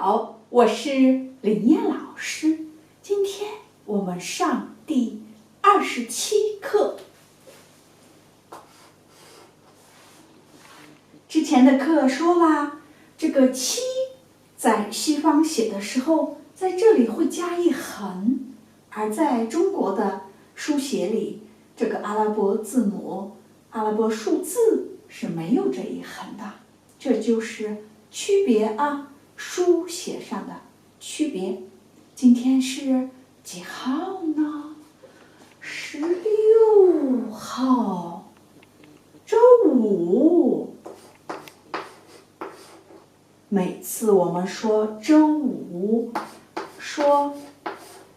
好，我是林燕老师。今天我们上第27课。之前的课说啦，这个七在西方写的时候，在这里会加一横，而在中国的书写里，这个阿拉伯字母、阿拉伯数字是没有这一横的，这就是区别啊，书写上的区别。今天是几号呢？16号，周五。每次我们说周五，说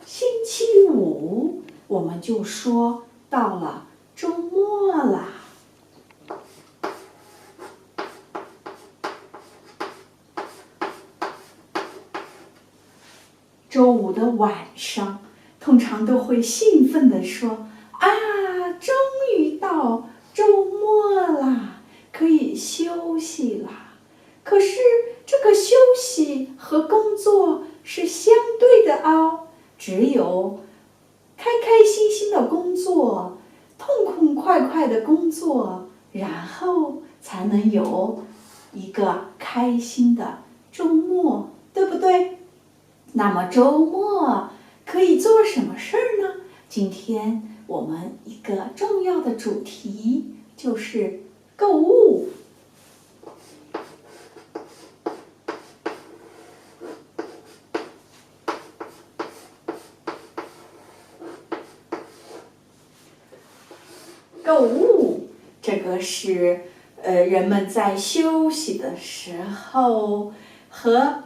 星期五，我们就说到了周末啦。周五的晚上，通常都会兴奋地说：“啊，终于到周末啦，可以休息啦。”可是这个休息和工作是相对的哦，只有开开心心的工作，痛痛快快的工作，然后才能有一个开心的周末，对不对？那么周末可以做什么事儿呢？今天我们一个重要的主题就是购物。购物，这个是人们在休息的时候和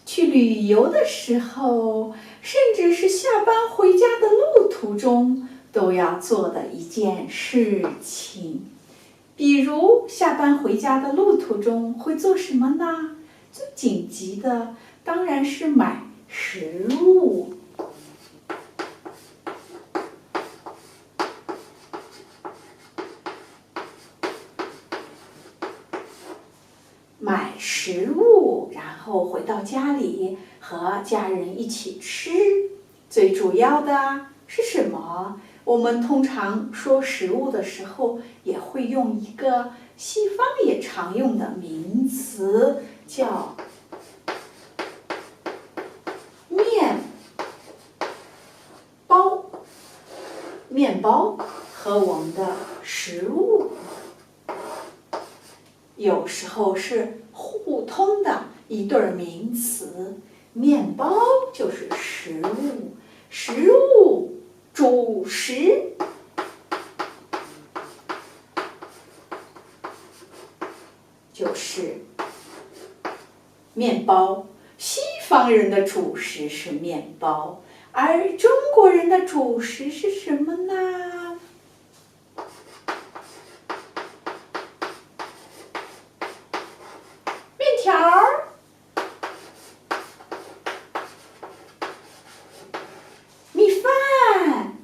去旅游的时候，甚至是下班回家的路途中都要做的一件事情。比如下班回家的路途中会做什么呢？最紧急的当然是买食物。买食物，然后回到家里和家人一起吃。最主要的是什么？我们通常说食物的时候，也会用一个西方也常用的名词，叫面包。面包和我们的食物有时候是互通的一对名词，面包就是食物，食物主食就是面包。西方人的主食是面包，而中国人的主食是什么呢？面条，米饭，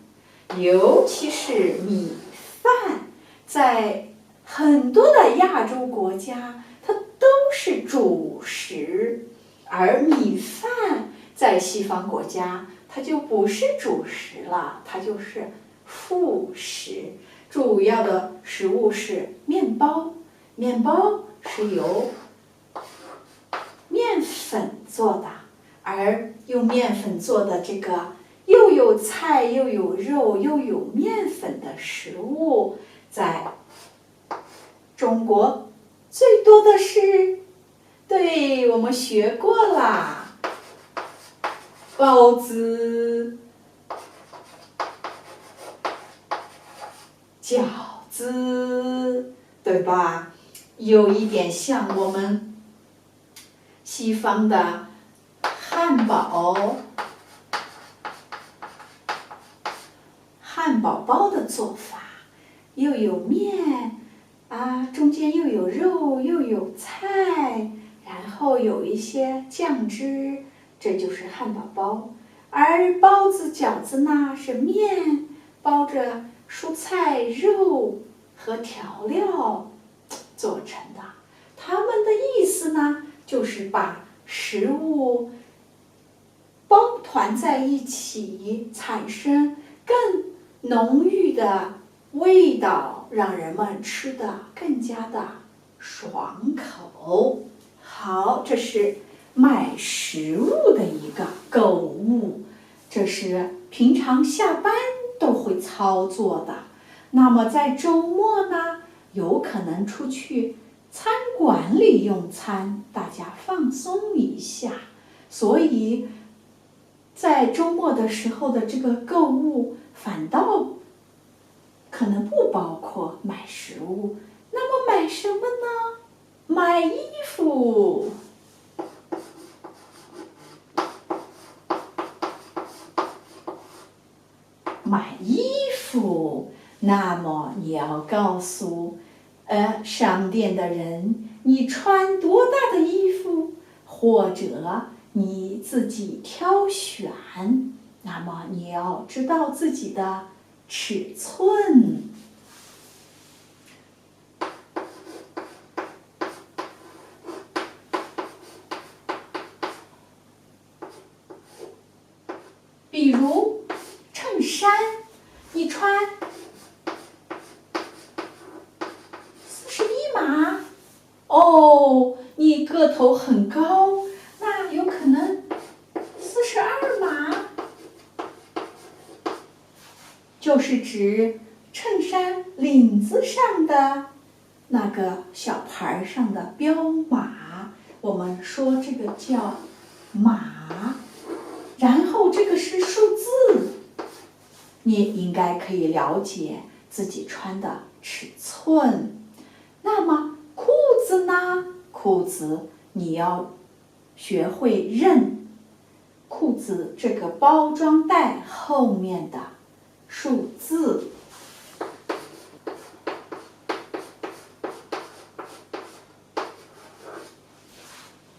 尤其是米饭，在很多的亚洲国家，它都是主食，而米饭在西方国家，它就不是主食了，它就是副食。主要的食物是面包，面包是由面粉做的，而用面粉做的这个又有菜又有肉又有面粉的食物，在中国最多的是，对，我们学过啦，包子、饺子，对吧？有一点像我们西方的汉堡包的做法，又有面啊，中间又有肉又有菜，然后有一些酱汁，这就是汉堡包。而包子、饺子呢，是面包着蔬菜、肉和调料做成的。它们的意思呢，就是把食物包团在一起，产生更浓郁的味道，让人们吃得更加的爽口。好，这是买食物的一个购物，这是平常下班都会操作的。那么在周末呢，有可能出去餐馆里用餐，大家放松一下。所以在周末的时候的这个购物，反倒可能不包括买食物。那么买什么呢？买衣服。买衣服，那么你要告诉商店的人你穿多大的衣服，或者你自己挑选，那么你要知道自己的尺寸。比如衬衫，你穿41码，哦，你个头很高，那有可能42码，就是指衬衫领子上的那个小牌上的标码，我们说这个叫码。然后这个是数字，你应该可以了解自己穿的尺寸。那么裤子呢？裤子你要学会认裤子这个包装袋后面的数字。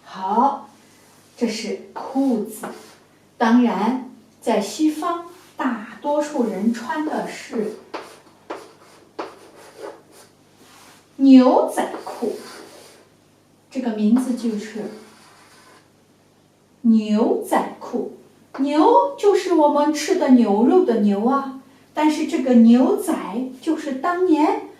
好，这是裤子。当然，在西方，大多数人穿的是牛仔裤，这个名字就是牛仔裤。牛就是我们吃的牛肉的牛啊，但是这个牛仔就是当年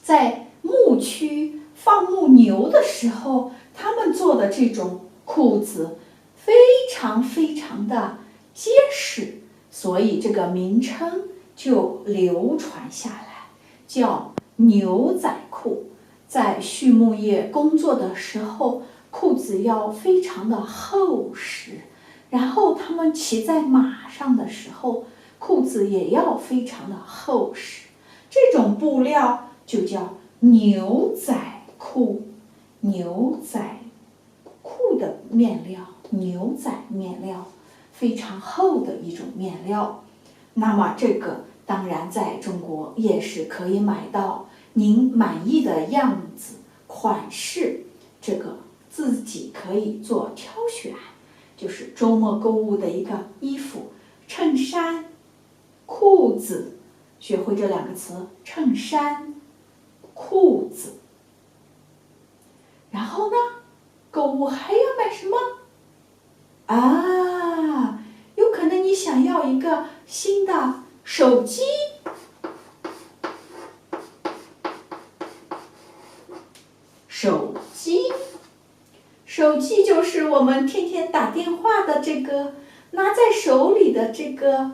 在牧区放牧牛的时候，他们做的这种裤子。非常非常的结实，所以这个名称就流传下来，叫牛仔裤。在畜牧业工作的时候，裤子要非常的厚实，然后他们骑在马上的时候，裤子也要非常的厚实。这种布料就叫牛仔裤。牛仔裤的面料，牛仔面料，非常厚的一种面料。那么这个当然在中国也是可以买到您满意的样子、款式，这个自己可以做挑选。就是周末购物的一个衣服，衬衫、裤子，学会这两个词，衬衫、裤子。然后呢，购物还要买什么？啊，有可能你想要一个新的手机，手机就是我们天天打电话的这个拿在手里的这个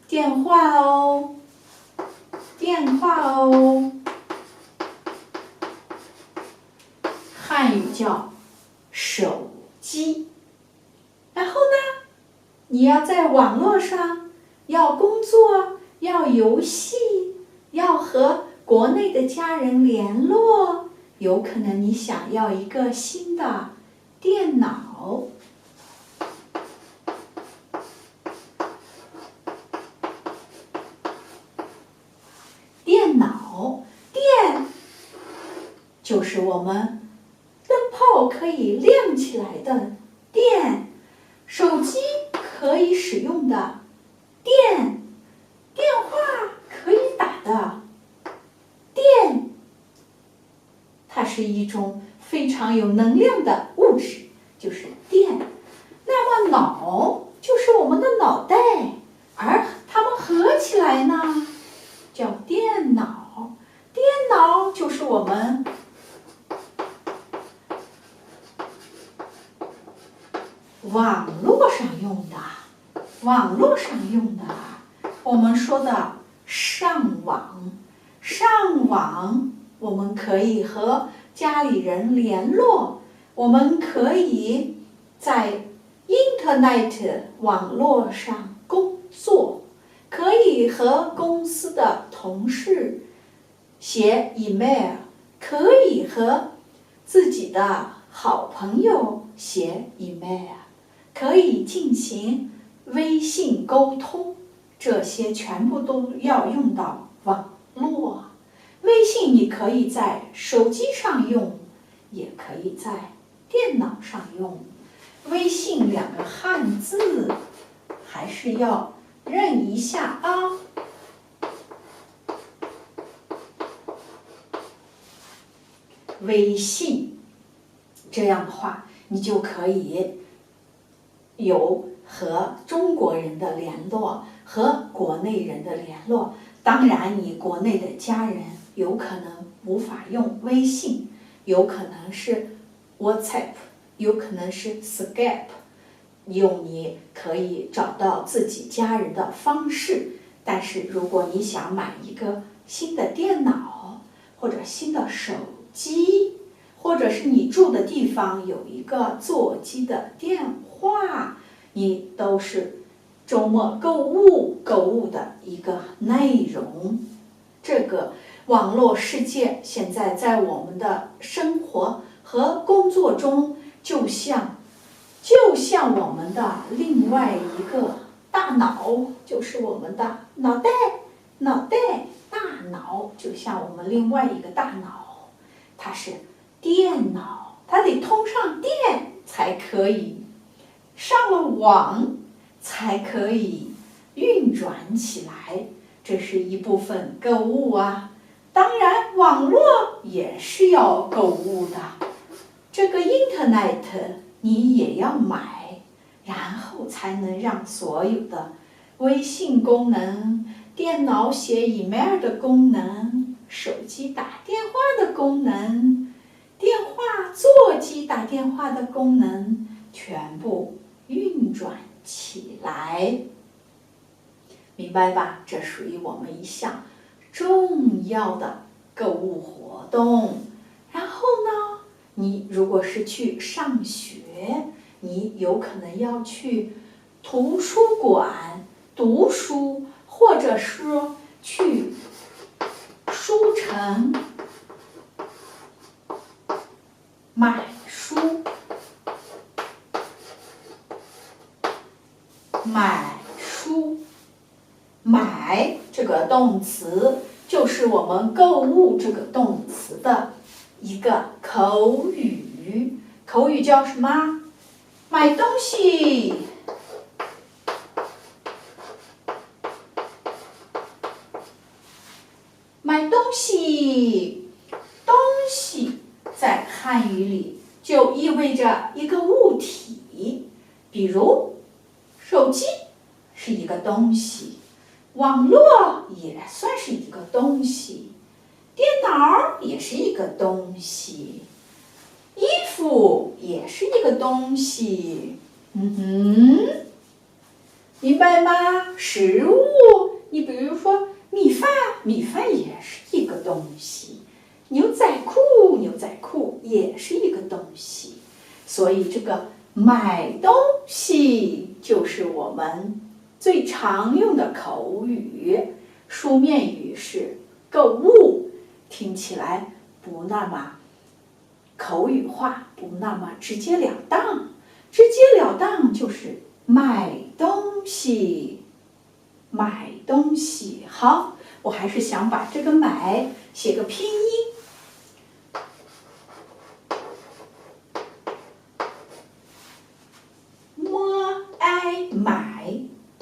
电话哦，汉语叫手机。然后呢，你要在网络上要工作，要游戏，要和国内的家人联络，有可能你想要一个新的电脑。电就是我们灯泡可以亮起来的电，手机可以使用的电，电话可以打的电，它是一种非常有能量的物质，来呢，叫电脑。电脑就是我们网络上用的，我们说的上网，我们可以和家里人联络，我们可以在 Internet 网络上工作，可以和公司的同事写 email， 可以和自己的好朋友写 email， 可以进行微信沟通，这些全部都要用到网络。微信你可以在手机上用，也可以在电脑上用。微信2个汉字还是要认一下啊。微信，这样的话你就可以有和中国人的联络，和国内人的联络。当然你国内的家人有可能无法用微信，有可能是 WhatsApp， 有可能是 Skype， 你可以找到自己家人的方式。但是如果你想买一个新的电脑或者新的手机，或者是你住的地方有一个座机的电话，你都是周末购物的一个内容。这个网络世界现在在我们的生活和工作中，就像我们的另外一个大脑，就是我们的脑袋，大脑就像我们另外一个大脑，它是电脑，它得通上电才可以，上了网才可以运转起来。这是一部分购物啊，当然网络也是要购物的。这个 Internet 你也要买，然后才能让所有的微信功能、电脑写 email 的功能、手机打电话的功能、电话座机打电话的功能全部运转起来，明白吧？这属于我们一项重要的购物活动。然后呢，你如果是去上学，你有可能要去图书馆读书，或者说去书城买书。买这个动词就是我们购物这个动词的一个口语。口语叫什么？买东西。买东西，东西在汉语里就意味着一个物体，比如手机是一个东西，网络也算是一个东西，电脑也是一个东西，衣服也是一个东西。明白吗？食物，你比如说米饭也是一个东西，牛仔裤也是一个东西。所以这个买东西就是我们最常用的口语。书面语是购物，听起来不那么口语化，不那么直截了当。直截了当就是买东西。好，我还是想把这个买写个拼音。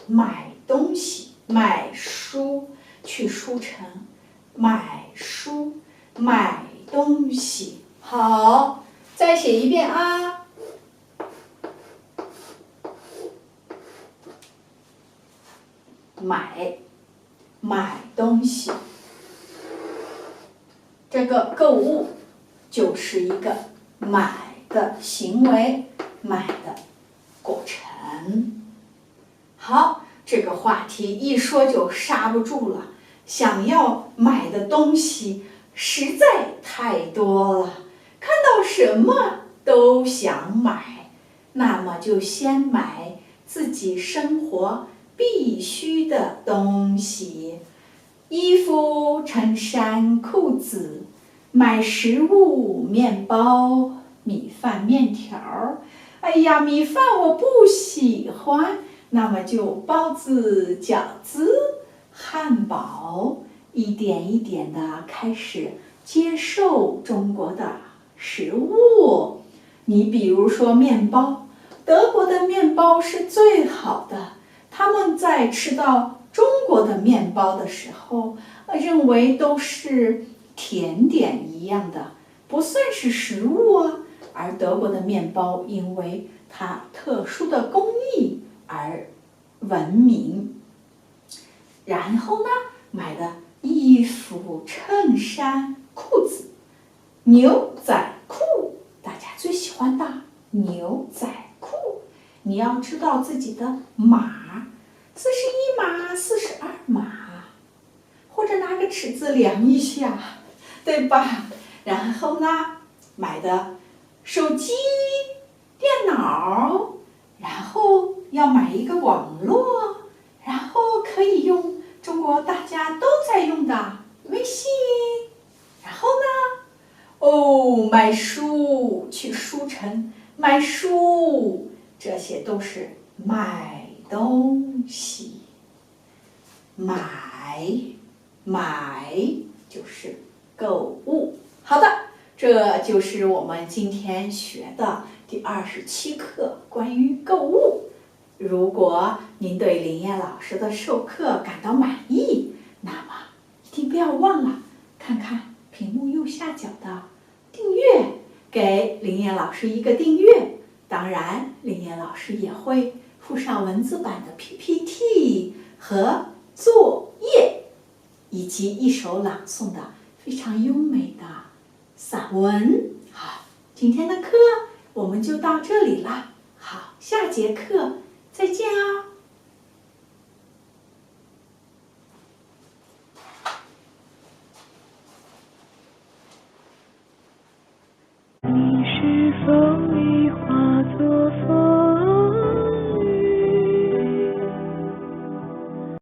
买东西，买书，去书城买书，买东西。好，再写一遍啊。买买东西。这个购物就是一个买的行为，买的过程。好，这个话题一说就刹不住了，想要买的东西实在太多了，看到什么都想买，那么就先买自己生活必须的东西，衣服、衬衫、裤子，买食物、面包、米饭、面条。哎呀，米饭我不喜欢，那么就包子、饺子、汉堡，一点一点的开始接受中国的食物。你比如说面包，德国的面包是最好的，他们在吃到中国的面包的时候，认为都是甜点一样的，不算是食物啊。而德国的面包因为它特殊的工艺而闻名。然后呢，买的衣服、衬衫、裤子，牛仔裤，大家最喜欢的牛仔裤。你要知道自己的码，41码、42码，或者拿个尺子量一下，对吧？然后呢，买的手机、电脑，然后要买一个网络，然后可以用中国大家都在用的微信。然后呢，买书，去书城买书，这些都是买东西。买就是购物。好的，这就是我们今天学的第27课关于购物。如果您对林燕老师的授课感到满意，那么一定不要忘了看看屏幕右下角的订阅，给林燕老师一个订阅。当然，林燕老师也会附上文字版的 PPT 和作业，以及一首朗诵的非常优美的散文。好，今天的课我们就到这里了。好，下节课再见啊。